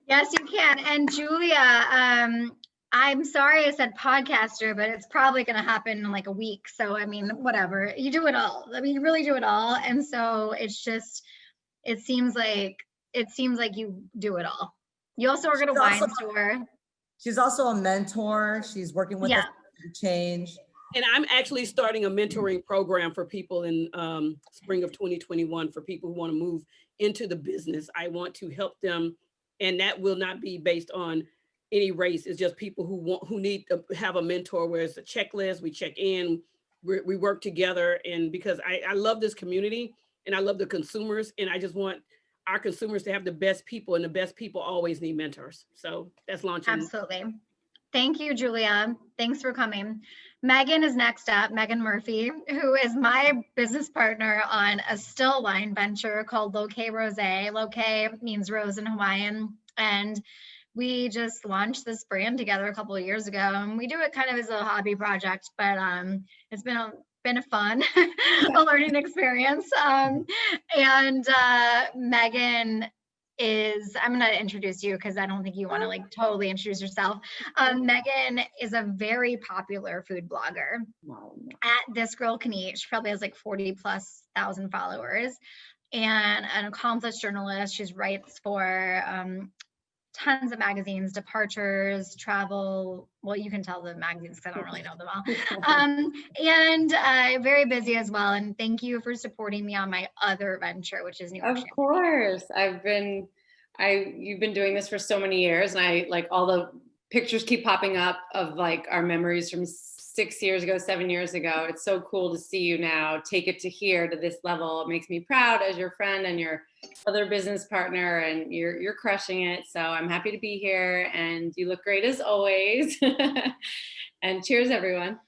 Yes, you can. And Julia, I'm sorry I said podcaster, but it's probably going to happen in like a week. So, I mean, whatever. You do it all. I mean, you really do it all. And so it's just, it seems like you do it all. You also work at a wine store. She's also a mentor. She's working with us to change. And I'm actually starting a mentoring program for people in spring of 2021 for people who want to move into the business. I want to help them, and that will not be based on any race. It's just people who need to have a mentor, where it's a checklist. We check in, we work together, and because I love this community and I love the consumers, and I just want our consumers to have the best people, and the best people always need mentors. So that's launching. Absolutely. Thank you, Julia. Thanks for coming. Megan is next up, Megan Murphy, who is my business partner on a still wine venture called Loquet Rosé. Loquet means rose in Hawaiian. And we just launched this brand together a couple of years ago. And we do it kind of as a hobby project, but it's been a fun, a learning experience. Megan is, I'm going to introduce you because I don't think you want to like totally introduce yourself. Megan is a very popular food blogger at This Girl Can Eat. She probably has like 40,000+ followers, and an accomplished journalist. She writes for tons of magazines, Departures, Travel. Well, you can tell the magazines because I don't really know them all. Very busy as well. And thank you for supporting me on my other venture, which is New York. Of course. You've been doing this for so many years, and I like all the pictures keep popping up of like our memories from 6 years ago, 7 years ago. It's so cool to see you now take it to here, to this level. It makes me proud as your friend and your other business partner, and you're crushing it. So I'm happy to be here, and you look great as always. And cheers, everyone.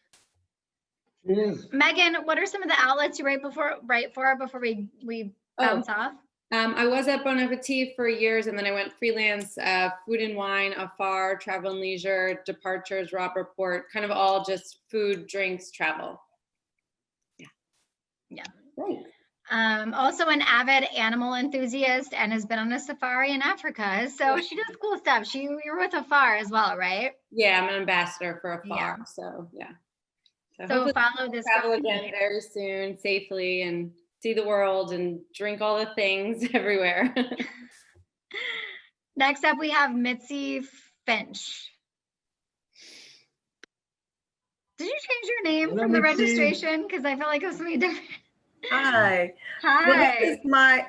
Cheers. Megan, what are some of the outlets you write for before we bounce off? I was at Bon Appetit for years, and then I went freelance, Food and Wine, Afar, Travel and Leisure, Departures, Rob Report, kind of all just food, drinks, travel. Yeah. Great. Also an avid animal enthusiast, and has been on a safari in Africa. So she does cool stuff. You're with Afar as well, right? Yeah, I'm an ambassador for Afar. Yeah. So yeah. So follow this. Travel again very soon, safely, and see the world and drink all the things everywhere. Next up, we have Mitzi Finch. Did you change your name Hello, from the Mitzi. registration? Because I feel like it was something different. Hi. Hi. Well, this is my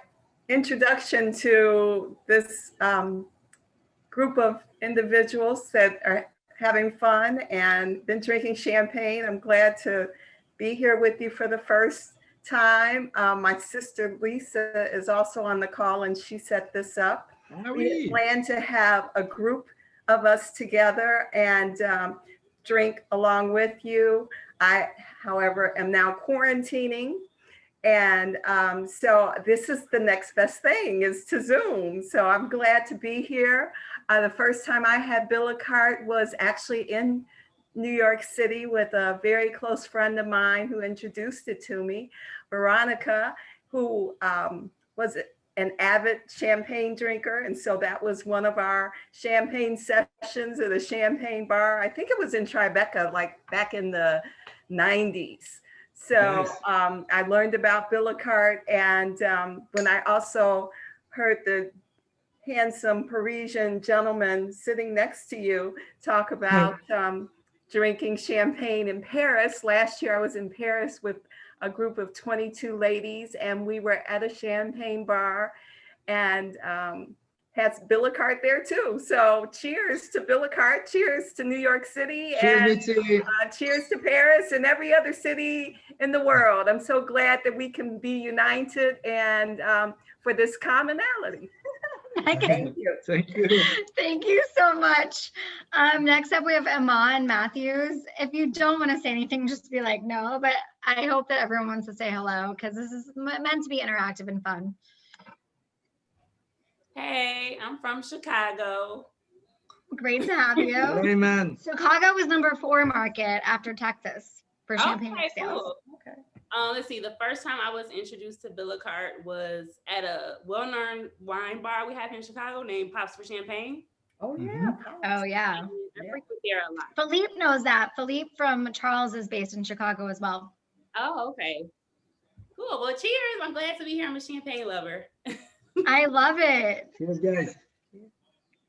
introduction to this group of individuals that are having fun and been drinking champagne. I'm glad to be here with you for the first time. My sister Lisa is also on the call, and she set this up. We plan to have a group of us together and drink along with you. I, however, am now quarantining. And so this is the next best thing, is to Zoom. So I'm glad to be here. The first time I had Billecart was actually in New York City with a very close friend of mine who introduced it to me, Veronica, who was an avid champagne drinker. And so that was one of our champagne sessions at a champagne bar. I think it was in Tribeca, like back in the 90s. So I learned about Billecart, and when I also heard the handsome Parisian gentleman sitting next to you talk about drinking champagne in Paris. Last year I was in Paris with a group of 22 ladies, and we were at a champagne bar and had Billecart there too. So cheers to Billecart, cheers to New York City, Cheers, and cheers to Paris and every other city in the world. I'm so glad that we can be united and for this commonality. Thank you. Thank you. Thank you so much. Next up, we have Iman Matthews. If you don't want to say anything, just be like, no, but I hope that everyone wants to say hello because this is meant to be interactive and fun. Hey, I'm from Chicago. Great to have you. Hey, man. Chicago was #4 market after Texas for champagne sales. Cool. Okay. Let's see. The first time I was introduced to Billecart was at a well-known wine bar we have here in Chicago named Pops for Champagne. Oh yeah. Oh yeah. I frequent there a lot. Philippe knows that. Philippe from Charles is based in Chicago as well. Oh, okay. Cool. Well, cheers. I'm glad to be here. I'm a champagne lover. I love it. Cheers, guys.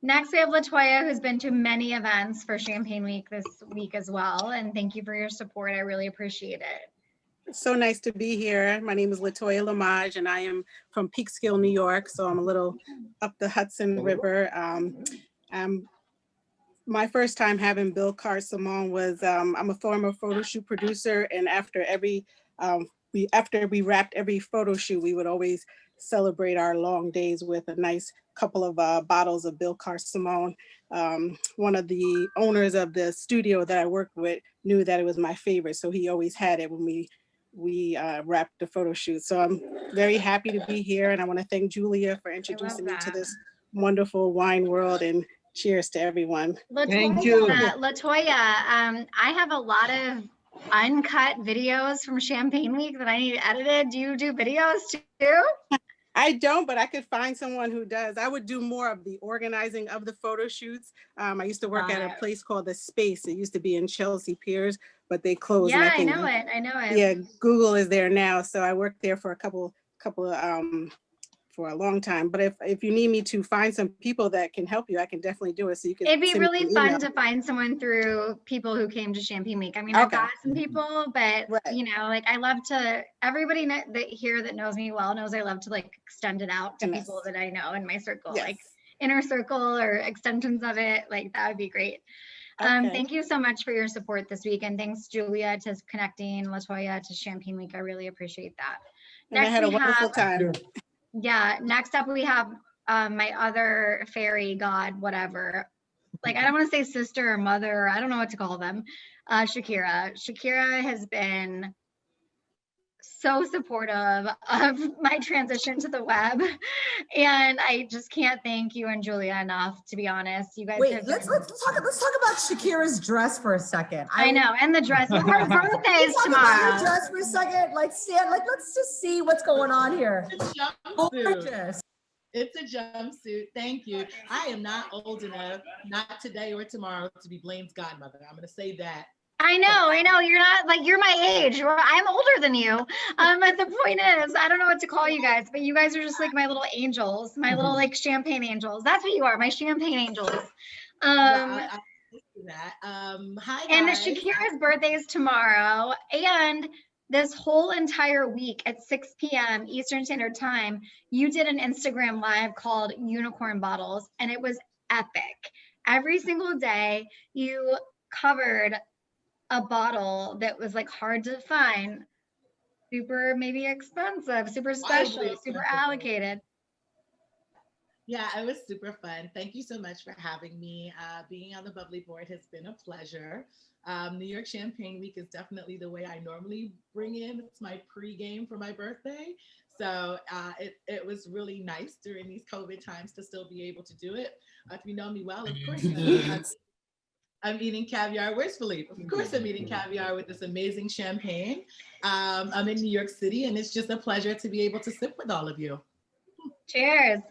Next, we have Latoya, who's been to many events for Champagne Week this week as well. And thank you for your support. I really appreciate it. It's so nice to be here. My name is Latoya Lamage, and I am from Peekskill, New York. So I'm a little up the Hudson River. My first time having Billecart-Salmon was, I'm a former photo shoot producer, and after we wrapped every photo shoot, we would always celebrate our long days with a nice couple of bottles of Billecart-Salmon. One of the owners of the studio that I worked with knew that it was my favorite, so he always had it when we wrapped the photo shoot. So I'm very happy to be here, and I want to thank Julia for introducing me to this wonderful wine world, and cheers to everyone. Latoya, thank you. Latoya, I have a lot of uncut videos from Champagne Week that I need edited. Do you do videos too? I don't, but I could find someone who does. I would do more of the organizing of the photo shoots. I used to work at a place called The Space. It used to be in Chelsea Piers, but they closed. Yeah, and I know it. I know it. Yeah, Google is there now. So I worked there for a couple of for a long time. But if you need me to find some people that can help you, I can definitely do it. So you can. It'd be send me really an fun email. to find someone through people who came to Champagne Week. I mean, I've Okay. got some people, but you know, like I love to. Everybody that here that knows me well knows I love to like extend it out to people that I know in my circle, like inner circle or extensions of it. Like that would be great. Thank you so much for your support this week, and thanks Julia to connecting Latoya to Champagne Week. I really appreciate that. And I had a wonderful time. Yeah. Next up, we have my other fairy god, whatever. Like, I don't want to say sister or mother. I don't know what to call them. Shakira. Shakira has been so supportive of my transition to the web. And I just can't thank you and Julia enough, to be honest. You guys Wait, have let's talk about Shakira's dress for a second. I know, and the dress. Well, her birthday is Talk about tomorrow. her dress for a second. Like, let's just see what's going on here. Gorgeous. It's a jumpsuit. Thank you. I am not old enough, not today or tomorrow, to be Blaine's godmother. I'm going to say that. I know. You're not like, you're my age. I'm older than you. But the point is, I don't know what to call you guys, but you guys are just like my little angels, my little like champagne angels. That's what you are, my champagne angels. I see that. Hi, and guys. Shakira's birthday is tomorrow, and this whole entire week at 6 p.m. Eastern Standard Time, you did an Instagram live called Unicorn Bottles, and it was epic. Every single day, you covered a bottle that was like hard to find, super maybe expensive, super special, super allocated. Yeah, it was super fun. Thank you so much for having me. Being on the bubbly board has been a pleasure. New York Champagne Week is definitely the way I normally bring in. It's my pregame for my birthday. So it was really nice during these COVID times to still be able to do it. If you know me well, of course, I'm eating caviar. Where's Philippe? Of course, I'm eating caviar with this amazing champagne. I'm in New York City, and it's just a pleasure to be able to sip with all of you. Cheers.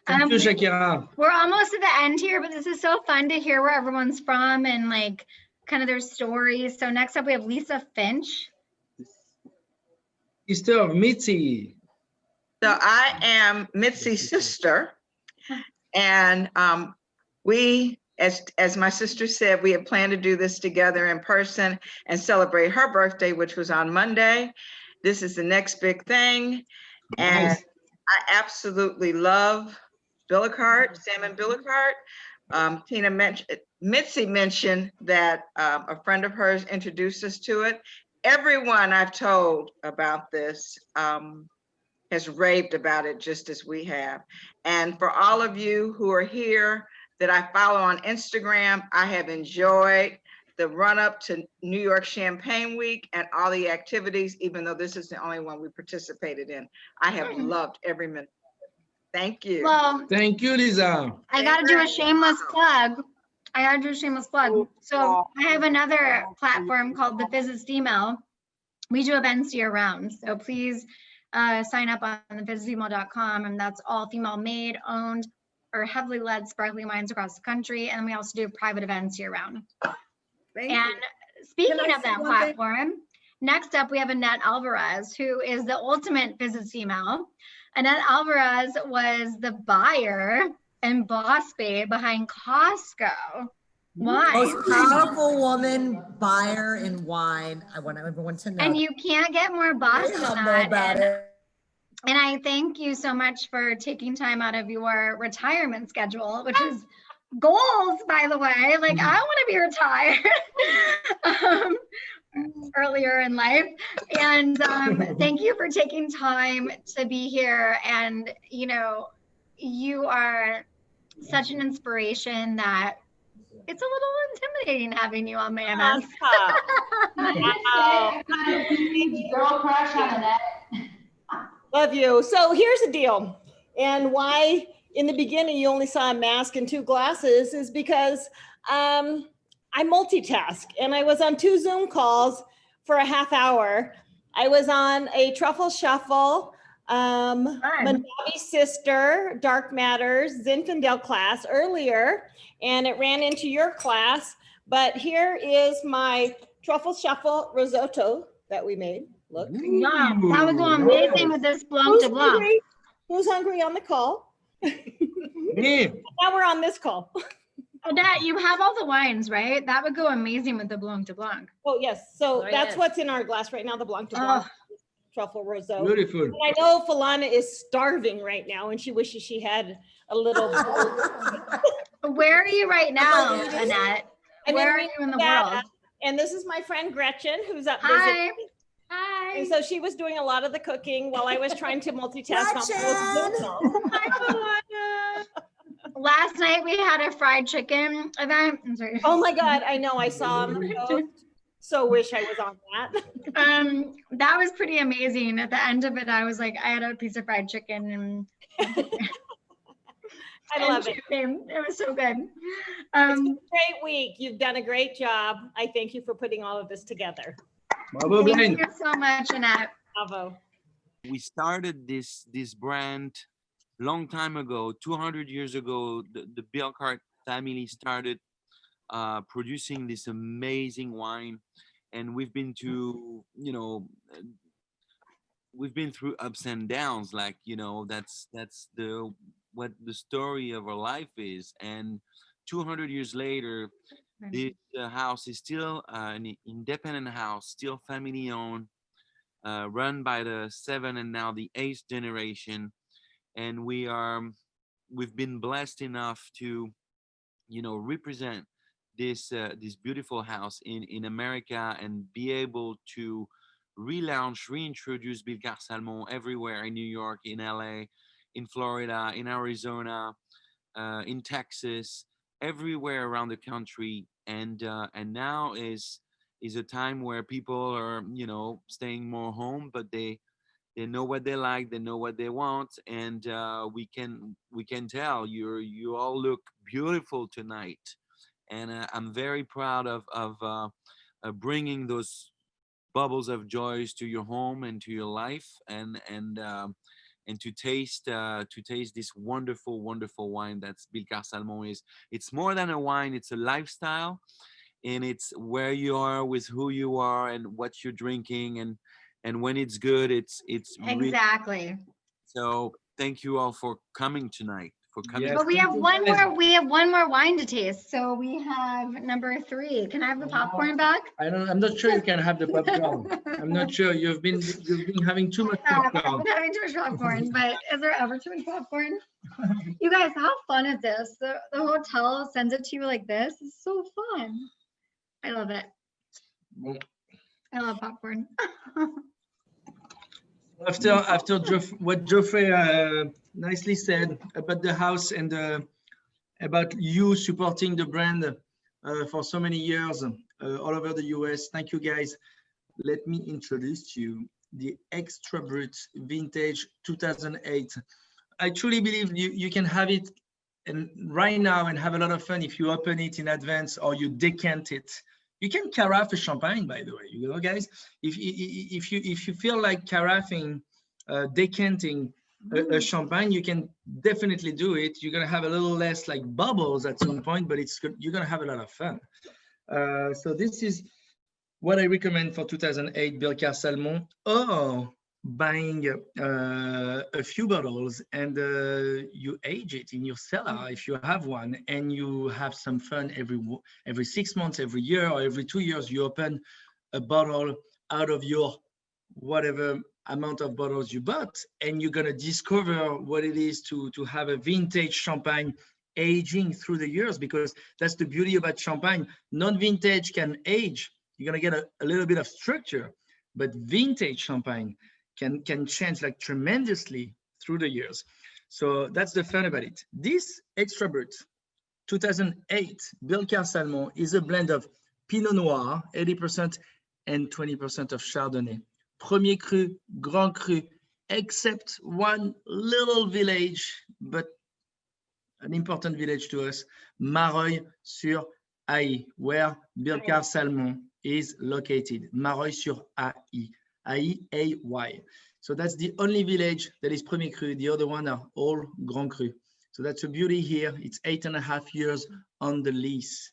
Thank you, Shakira. We're almost at the end here, but this is so fun to hear where everyone's from and like kind of their stories. So next up we have Lisa Finch. Sister of Mitzi. So I am Mitzi's sister, and we, as my sister said, we had planned to do this together in person and celebrate her birthday, which was on Monday. This is the next big thing, and Nice. I absolutely love Billecart, Salmon Billecart. Mitzi mentioned that a friend of hers introduced us to it. Everyone I've told about this has raved about it just as we have. And for all of you who are here that I follow on Instagram, I have enjoyed the run up to New York Champagne Week and all the activities, even though this is the only one we participated in. I have loved every minute. Thank you. Well, thank you, Lisa. I got to do a shameless plug. So I have another platform called the Visits Email. We do events year round. So please sign up on the visitsemail.com, and that's all female made, owned, or heavily led sparkling wines across the country. And we also do private events year round. Speaking of that platform, next up we have Annette Alvarez, who is the ultimate Visits Email. Annette Alvarez was the buyer and boss babe behind Costco wine. Most powerful woman buyer in wine. I want everyone to know. And you can't get more boss than that. About it. And I thank you so much for taking time out of your retirement schedule, which is goals, by the way. Like, I want to be retired earlier in life. And thank you for taking time to be here. And, you know, you are such an inspiration that it's a little intimidating having you on my MS. Girl crush on Annette. Love you. So here's the deal. And why in the beginning you only saw a mask and 2 glasses is because I multitask, and I was on 2 Zoom calls for a half hour. I was on a truffle shuffle, Mandavi Sister, Dark Matters, Zinfandel class earlier, and it ran into your class. But here is my truffle shuffle risotto that we made. Look. Wow, that would go amazing with this blanc de blanc. Who's hungry on the call? Me. Now we're on this call. Annette, you have all the wines, right? That would go amazing with the blanc de blanc. Oh, yes. So that's what's in our glass right now, the blanc de blanc. Truffle risotto. Beautiful. And I know Philana is starving right now, and she wishes she had a little. Where are you right now, Annette? Where are you in the world? And this is my friend Gretchen, who's up Hi. visiting. Hi. And so she was doing a lot of the cooking while I was trying to multitask. Last night we had a fried chicken event. I'm sorry. Oh my God, I know. I saw on the post. So wish I was on that. That was pretty amazing. At the end of it, I was like, I had a piece of fried chicken and I love it. It was so good. It's been a great week. You've done a great job. I thank you for putting all of this together. Bravo, Thank Blaine. you so much, Annette. Bravo. We started this brand long time ago, 200 years ago. The Billecart family started producing this amazing wine, and we've been to, you know, we've been through ups and downs. Like, you know, that's what the story of our life is. And 200 years later, this house is still an independent house, still family owned, run by the 7th and now the 8th generation. And we've been blessed enough to, you know, represent this beautiful house in America and be able to relaunch, reintroduce Billecart-Salmon everywhere in New York, in LA, in Florida, in Arizona, in Texas, everywhere around the country. And now is a time where people are, you know, staying more home, but they know what they like, they know what they want, and we can tell you all look beautiful tonight. And I'm very proud of bringing those bubbles of joys to your home and to your life, and to taste this wonderful wine that's Billecart-Salmon is. It's more than a wine, it's a lifestyle, and it's where you are with who you are and what you're drinking, and when it's good, it's exactly really, so thank you all for coming tonight. Yes, but we thank have you, one guys. more. We have one more wine to taste. So we have number 3. Can I have the popcorn back? I'm not sure you can have the popcorn. I'm not sure. You've been having too much popcorn. I've been having too much popcorn, but is there ever too much popcorn? You guys, how fun is this? The hotel sends it to you like this. It's so fun. I love it. I love popcorn. After what Geoffrey nicely said about the house and about you supporting the brand for so many years all over the US. Thank you, guys. Let me introduce to you the Extra Brut Vintage 2008. I truly believe you can have it right now and have a lot of fun if you open it in advance or you decant it. You can carafe a champagne, by the way, you know, guys. If you feel like carafing, decanting a champagne, you can definitely do it. You're gonna have a little less like bubbles at some point, but you're gonna have a lot of fun. So this is what I recommend for 2008 Billecart-Salmon, or buying a few bottles and you age it in your cellar if you have one, and you have some fun every 6 months, every year, or every 2 years. You open a bottle out of your whatever amount of bottles you bought, and you're gonna discover what it is to have a vintage champagne aging through the years, because that's the beauty about champagne. Non-vintage can age. You're gonna get a little bit of structure, but vintage champagne can change like tremendously through the years. So that's the fun about it. This Extra Brut 2008 Billecart-Salmon is a blend of Pinot Noir, 80%, and 20% of Chardonnay. Premier cru, Grand Cru, except one little village, but an important village to us, Mareuil-sur-Aï, where Billecart-Salmon is located. Mareuil-sur-Aï. A-Y. So that's the only village that is Premier Cru. The other one are all Grand Cru. So that's a beauty here. It's 8.5 years on the lease.